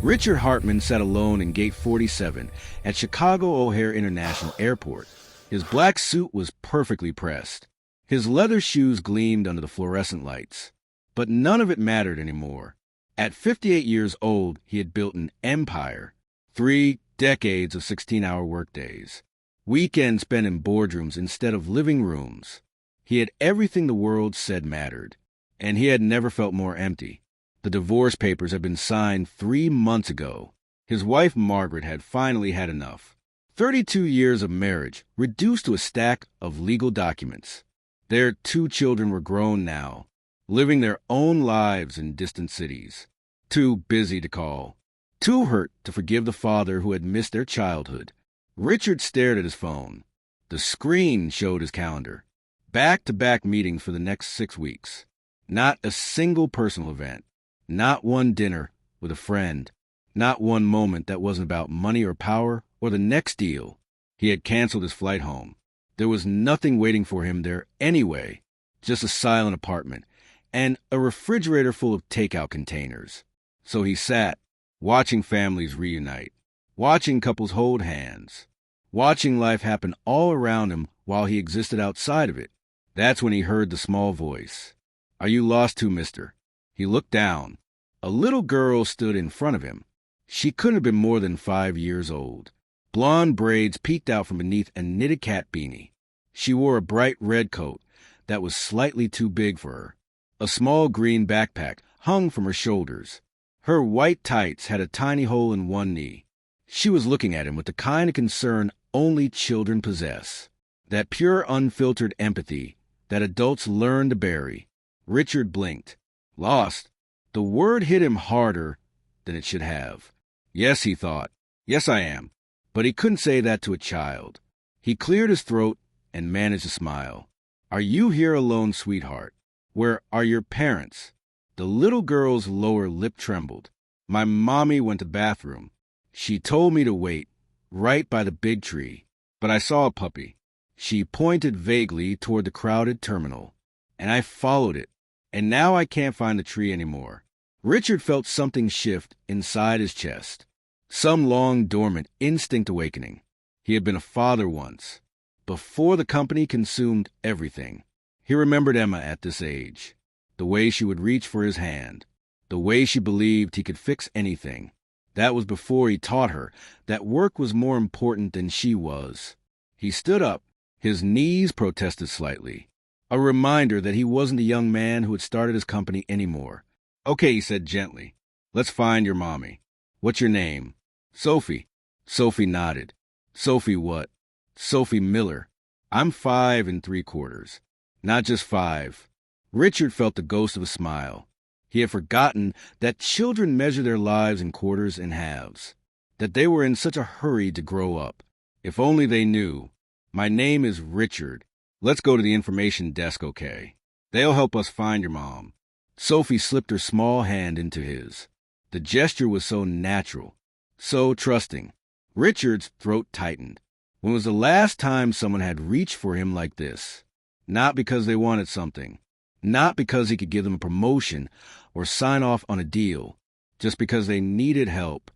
Richard Hartman sat alone in Gate 47 at Chicago O'Hare International Airport. His black suit was perfectly pressed. His leather shoes gleamed under the fluorescent lights. But none of it mattered anymore. At 58 years old, he had built an empire. 3 decades of 16-hour workdays. Weekends spent in boardrooms instead of living rooms. He had everything the world said mattered. And he had never felt more empty. The divorce papers had been signed 3 months ago. His wife, Margaret, had finally had enough. 32 years of marriage, reduced to a stack of legal documents. Their 2 children were grown now, living their own lives in distant cities. Too busy to call. Too hurt to forgive the father who had missed their childhood. Richard stared at his phone. The screen showed his calendar. Back-to-back meetings for the next 6 weeks. Not a single personal event. Not one dinner with a friend. Not one moment that wasn't about money or power or the next deal. He had canceled his flight home. There was nothing waiting for him there anyway. Just a silent apartment and a refrigerator full of takeout containers. So he sat, watching families reunite, watching couples hold hands, watching life happen all around him while he existed outside of it. That's when he heard the small voice. "Are you lost too, mister?" He looked down. A little girl stood in front of him. She couldn't have been more than 5 years old. Blonde braids peeked out from beneath a knitted cat beanie. She wore a bright red coat that was slightly too big for her. A small green backpack hung from her shoulders. Her white tights had a tiny hole in one knee. She was looking at him with the kind of concern only children possess. That pure, unfiltered empathy that adults learn to bury. Richard blinked. Lost. The word hit him harder than it should have. Yes, he thought. Yes, I am. But he couldn't say that to a child. He cleared his throat and managed a smile. "Are you here alone, sweetheart? Where are your parents?" The little girl's lower lip trembled. "My mommy went to the bathroom. She told me to wait, right by the big tree. But I saw a puppy." She pointed vaguely toward the crowded terminal. "And I followed it. And now I can't find the tree anymore." Richard felt something shift inside his chest. Some long dormant instinct awakening. He had been a father once. Before the company consumed everything. He remembered Emma at this age. The way she would reach for his hand. The way she believed he could fix anything. That was before he taught her that work was more important than she was. He stood up. His knees protested slightly. A reminder that he wasn't the young man who had started his company anymore. "Okay," he said gently. "Let's find your mommy. What's your name?" "Sophie." Sophie nodded. "Sophie what?" "Sophie Miller. I'm 5 3/4. Not just 5. Richard felt the ghost of a smile. He had forgotten that children measure their lives in quarters and halves. That they were in such a hurry to grow up. If only they knew. "My name is Richard. Let's go to the information desk, okay? They'll help us find your mom." Sophie slipped her small hand into his. The gesture was so natural, so trusting. Richard's throat tightened. When was the last time someone had reached for him like this? Not because they wanted something. Not because he could give them a promotion or sign off on a deal. Just because they needed help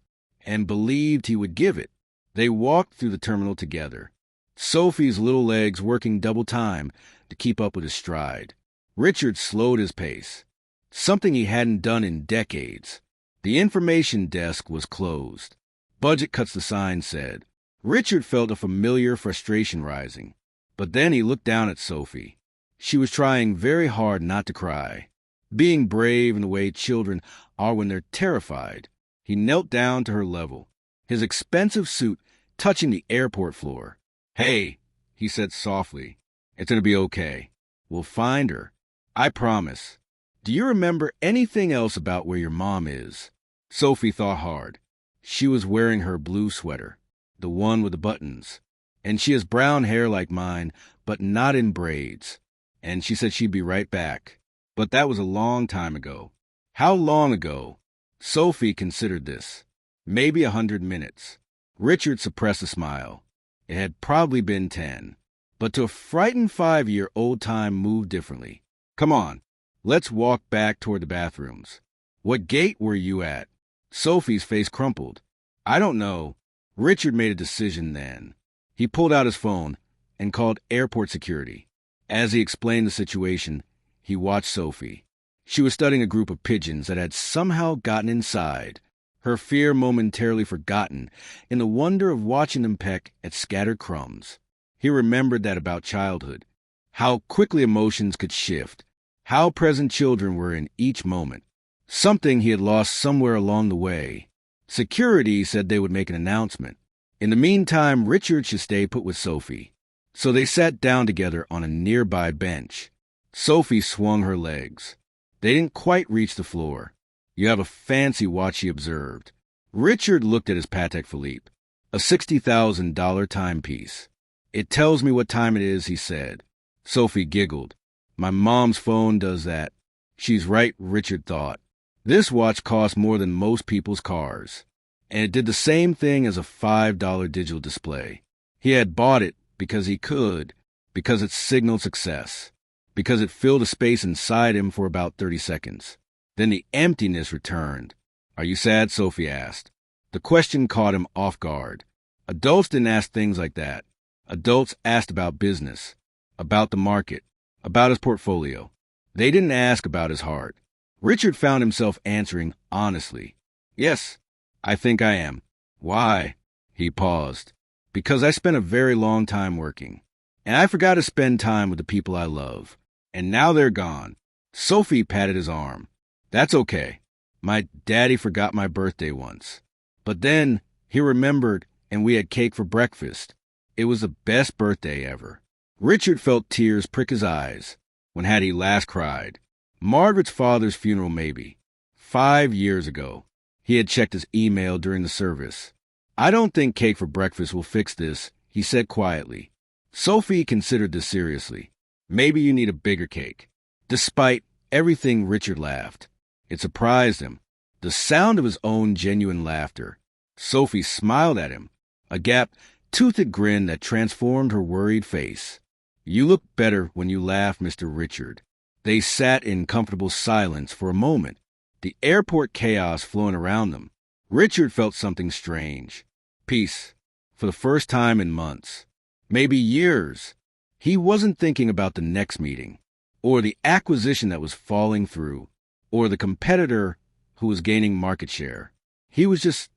and believed he would give it. They walked through the terminal together. Sophie's little legs working double time to keep up with his stride. Richard slowed his pace. Something he hadn't done in decades. The information desk was closed. "Budget cuts," the sign said. Richard felt a familiar frustration rising. But then he looked down at Sophie. She was trying very hard not to cry. Being brave in the way children are when they're terrified. He knelt down to her level, his expensive suit touching the airport floor. "Hey," he said softly. "It's going to be okay. We'll find her. I promise. Do you remember anything else about where your mom is?" Sophie thought hard. She was wearing her blue sweater, the one with the buttons. And she has brown hair like mine, but not in braids. And she said she'd be right back. But that was a long time ago. How long ago? Sophie considered this. Maybe 100 minutes. Richard suppressed a smile. It had probably been 10. But to a frightened 5-year-old, time moved differently. "Come on. Let's walk back toward the bathrooms." "What gate were you at?" Sophie's face crumpled. I don't know. Richard made a decision then. He pulled out his phone and called airport security. As he explained the situation, he watched Sophie. She was studying a group of pigeons that had somehow gotten inside, her fear momentarily forgotten in the wonder of watching them peck at scattered crumbs. He remembered that about childhood, how quickly emotions could shift, how present children were in each moment. Something he had lost somewhere along the way. Security said they would make an announcement. In the meantime, Richard should stay put with Sophie. So they sat down together on a nearby bench. Sophie swung her legs. They didn't quite reach the floor. You have a fancy watch, she observed. Richard looked at his Patek Philippe, a $60,000 timepiece. It tells me what time it is, he said. Sophie giggled. My mom's phone does that. She's right, Richard thought. This watch cost more than most people's cars. And it did the same thing as a $5 digital display. He had bought it because he could, because it signaled success, because it filled a space inside him for about 30 seconds. Then the emptiness returned. Are you sad? Sophie asked. The question caught him off guard. Adults didn't ask things like that. Adults asked about business, about the market, about his portfolio. They didn't ask about his heart. Richard found himself answering honestly. Yes, I think I am. Why? He paused. Because I spent a very long time working, and I forgot to spend time with the people I love. And now they're gone. Sophie patted his arm. That's okay. My daddy forgot my birthday once. But then he remembered, and we had cake for breakfast. It was the best birthday ever. Richard felt tears prick his eyes. When had he last cried? Margaret's father's funeral, maybe. 5 years ago. He had checked his email during the service. I don't think cake for breakfast will fix this, he said quietly. Sophie considered this seriously. Maybe you need a bigger cake. Despite everything, Richard laughed. It surprised him. The sound of his own genuine laughter. Sophie smiled at him, a gap-toothed grin that transformed her worried face. You look better when you laugh, Mr. Richard. They sat in comfortable silence for a moment, the airport chaos flowing around them. Richard felt something strange. Peace. For the first time in months. Maybe years. He wasn't thinking about the next meeting, or the acquisition that was falling through, or the competitor who was gaining market share. He was just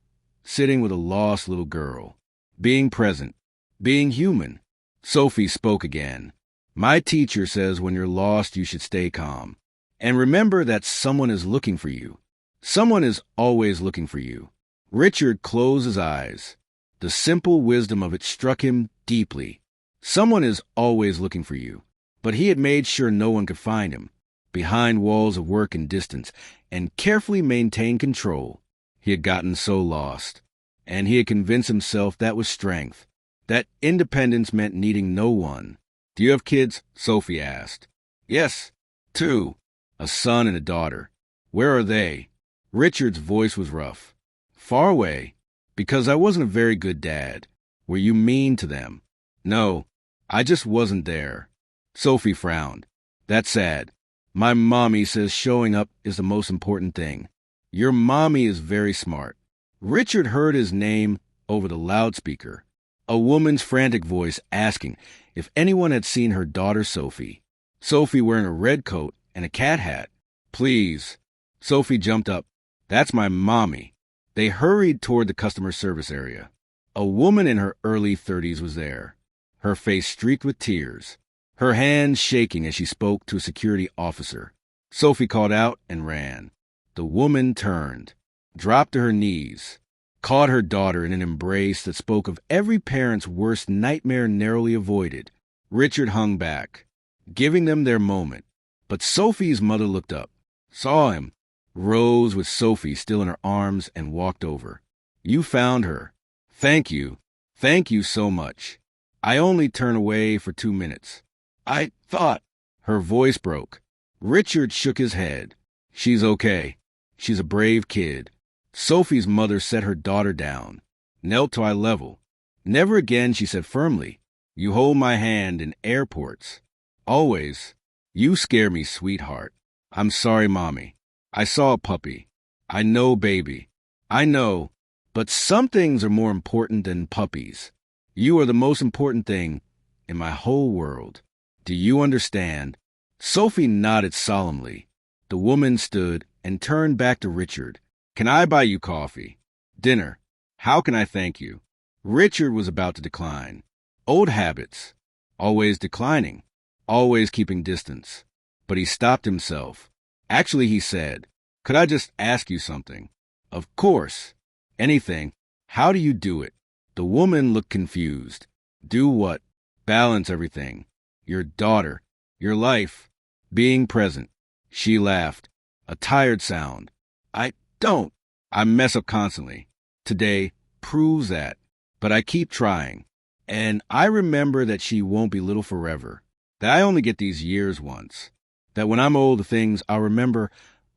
sitting with a lost little girl, being present, being human. Sophie spoke again. My teacher says when you're lost, you should stay calm. And remember that someone is looking for you. Someone is always looking for you. Richard closed his eyes. The simple wisdom of it struck him deeply. Someone is always looking for you. But he had made sure no one could find him, behind walls of work and distance, and carefully maintained control. He had gotten so lost. And he had convinced himself that was strength, that independence meant needing no one. Do you have kids? Sophie asked. Yes, 2. A son and a daughter. Where are they? Richard's voice was rough. Far away, because I wasn't a very good dad. Were you mean to them? No, I just wasn't there. Sophie frowned. That's sad. My mommy says showing up is the most important thing. Your mommy is very smart. Richard heard his name over the loudspeaker, a woman's frantic voice asking if anyone had seen her daughter Sophie. Sophie wearing a red coat and a cat hat. Please. Sophie jumped up. That's my mommy. They hurried toward the customer service area. A woman in her early 30s was there, her face streaked with tears, her hands shaking as she spoke to a security officer. Sophie called out and ran. The woman turned, dropped to her knees, caught her daughter in an embrace that spoke of every parent's worst nightmare narrowly avoided. Richard hung back, giving them their moment. But Sophie's mother looked up, saw him, rose with Sophie still in her arms, and walked over. You found her. Thank you. Thank you so much. I only turned away for 2 minutes. I thought. Her voice broke. Richard shook his head. She's okay. She's a brave kid. Sophie's mother set her daughter down, knelt to eye level. Never again, she said firmly. You hold my hand in airports. Always. You scare me, sweetheart. I'm sorry, Mommy. I saw a puppy. I know, baby. I know, but some things are more important than puppies. You are the most important thing in my whole world. Do you understand? Sophie nodded solemnly. The woman stood and turned back to Richard. Can I buy you coffee? Dinner? How can I thank you? Richard was about to decline. Old habits. Always declining. Always keeping distance. But he stopped himself. Actually, he said, could I just ask you something? Of course. Anything. How do you do it? The woman looked confused. Do what? Balance everything. Your daughter. Your life. Being present. She laughed. A tired sound. I don't. I mess up constantly. Today proves that. But I keep trying. And I remember that she won't be little forever. That I only get these years once. That when I'm old, the things I'll remember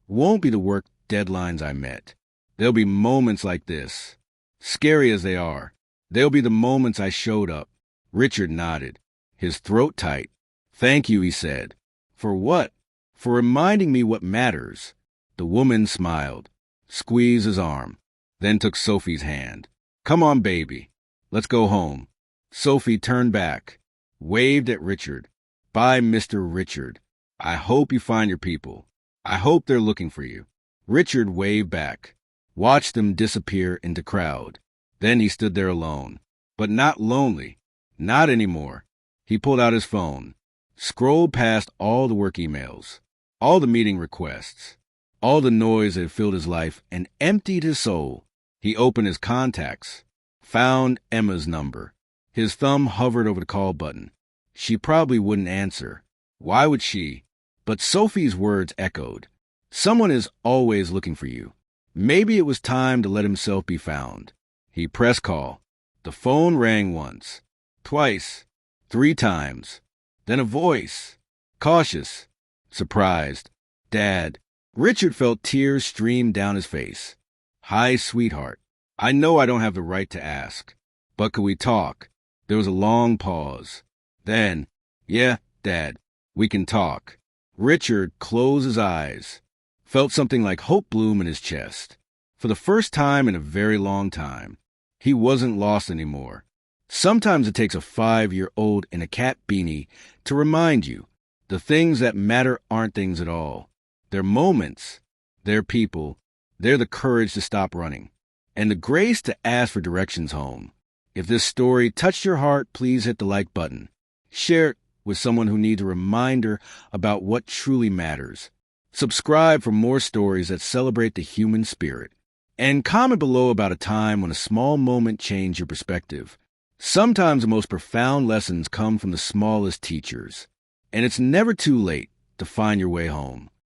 won't be the work deadlines I met. There'll be moments like this. Scary as they are. There'll be the moments I showed up. Richard nodded, his throat tight. Thank you, he said. For what? For reminding me what matters. The woman smiled, squeezed his arm, then took Sophie's hand. Come on, baby. Let's go home. Sophie turned back, waved at Richard. Bye, Mr. Richard. I hope you find your people. I hope they're looking for you. Richard waved back, watched them disappear into crowd. Then he stood there alone, but not lonely. Not anymore. He pulled out his phone, scrolled past all the work emails, all the meeting requests, all the noise that had filled his life and emptied his soul. He opened his contacts, found Emma's number. His thumb hovered over the call button. She probably wouldn't answer. Why would she? But Sophie's words echoed. Someone is always looking for you. Maybe it was time to let himself be found. He pressed call. The phone rang once, twice, 3 times. Then a voice. Cautious, surprised. Dad. Richard felt tears stream down his face. Hi, sweetheart. I know I don't have the right to ask, but could we talk? There was a long pause. Then, yeah, Dad, we can talk. Richard closed his eyes, felt something like hope bloom in his chest. For the first time in a very long time, he wasn't lost anymore. Sometimes it takes a 5-year-old in a cat beanie to remind you the things that matter aren't things at all. They're moments. They're people. They're the courage to stop running and the grace to ask for directions home. If this story touched your heart, please hit the like button. Share it with someone who needs a reminder about what truly matters. Subscribe for more stories that celebrate the human spirit. And comment below about a time when a small moment changed your perspective. Sometimes the most profound lessons come from the smallest teachers. And it's never too late to find your way home.